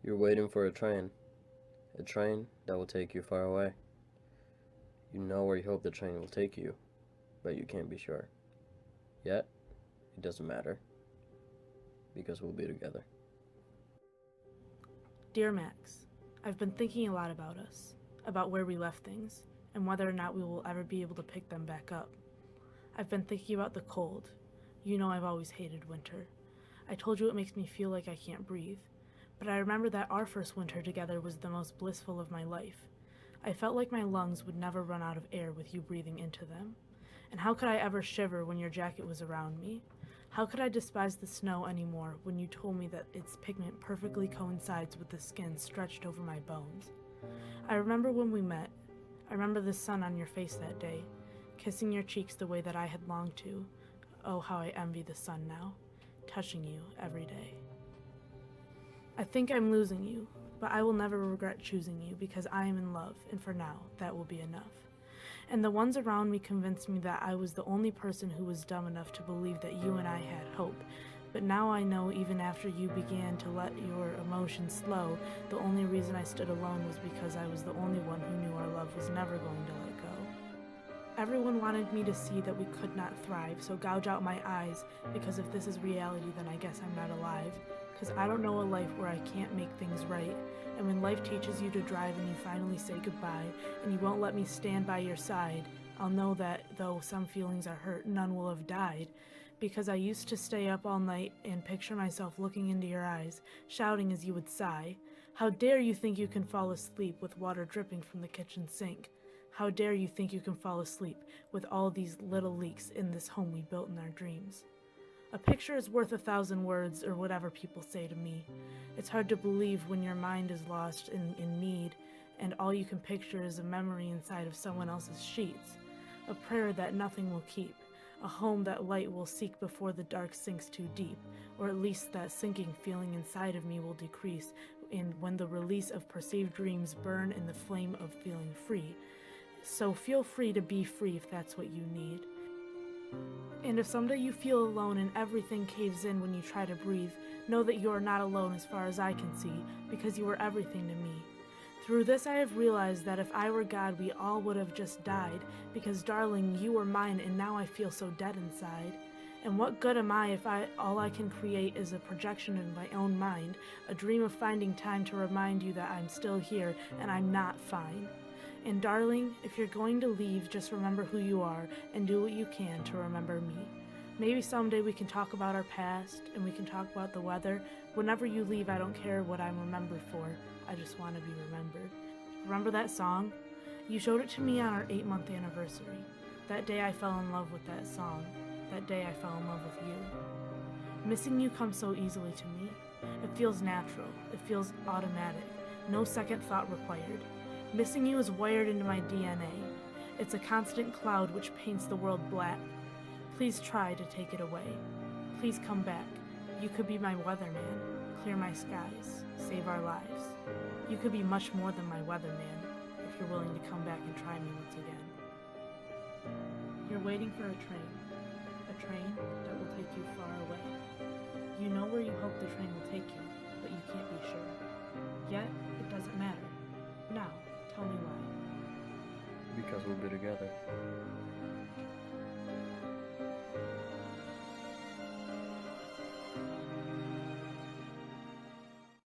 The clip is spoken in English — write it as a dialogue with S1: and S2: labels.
S1: You're waiting for a train that will take you far away. You know where you hope the train will take you, but you can't be sure. Yet, it doesn't matter, because we'll be together.
S2: Dear Max, I've been thinking a lot about us, about where we left things, and whether or not we will ever be able to pick them back up. I've been thinking about the cold. You know I've always hated winter. I told you it makes me feel like I can't breathe, but I remember that our first winter together was the most blissful of my life. I felt like my lungs would never run out of air with you breathing into them. And how could I ever shiver when your jacket was around me? How could I despise the snow anymore when you told me that its pigment perfectly coincides with the skin stretched over my bones? I remember when we met. I remember the sun on your face that day, kissing your cheeks the way that I had longed to. Oh, how I envy the sun now, touching you every day. I think I'm losing you, but I will never regret choosing you because I am in love, and for now, that will be enough. And the ones around me convinced me that I was the only person who was dumb enough to believe that you and I had hope. But now I know, even after you began to let your emotions slow, the only reason I stood alone was because I was the only one who knew our love was never going to let go. Everyone wanted me to see that we could not thrive, so gouge out my eyes, because if this is reality, then I guess I'm not alive. Because I don't know a life where I can't make things right. And when life teaches you to drive and you finally say goodbye, and you won't let me stand by your side, I'll know that, though some feelings are hurt, none will have died. Because I used to stay up all night and picture myself looking into your eyes, shouting as you would sigh, "How dare you think you can fall asleep with water dripping from the kitchen sink? How dare you think you can fall asleep with all these little leaks in this home we built in our dreams?" A picture is worth 1,000 words, or whatever people say to me. It's hard to believe when your mind is lost in need, and all you can picture is a memory inside of someone else's sheets. A prayer that nothing will keep. A home that light will seek before the dark sinks too deep, or at least that sinking feeling inside of me will decrease, and when the release of perceived dreams burn in the flame of feeling free. So feel free to be free if that's what you need. And if someday you feel alone and everything caves in when you try to breathe, know that you are not alone as far as I can see, because you are everything to me. Through this I have realized that if I were God, we all would have just died, because darling, you were mine and now I feel so dead inside. And what good am I if all I can create is a projection in my own mind, a dream of finding time to remind you that I'm still here and I'm not fine. And darling, if you're going to leave, just remember who you are and do what you can to remember me. Maybe someday we can talk about our past and we can talk about the weather. Whenever you leave, I don't care what I'm remembered for. I just want to be remembered. Remember that song? You showed it to me on our 8-month anniversary. That day I fell in love with that song. That day I fell in love with you. Missing you comes so easily to me. It feels natural. It feels automatic. No second thought required. Missing you is wired into my DNA. It's a constant cloud which paints the world black. Please try to take it away. Please come back. You could be my weatherman, clear my skies, save our lives. You could be much more than my weatherman if you're willing to come back and try me once again. You're waiting for a train that will take you far away. You know where you hope the train will take you, but you can't be sure. Yet, it doesn't matter. Now, tell me why.
S1: Because we'll be together.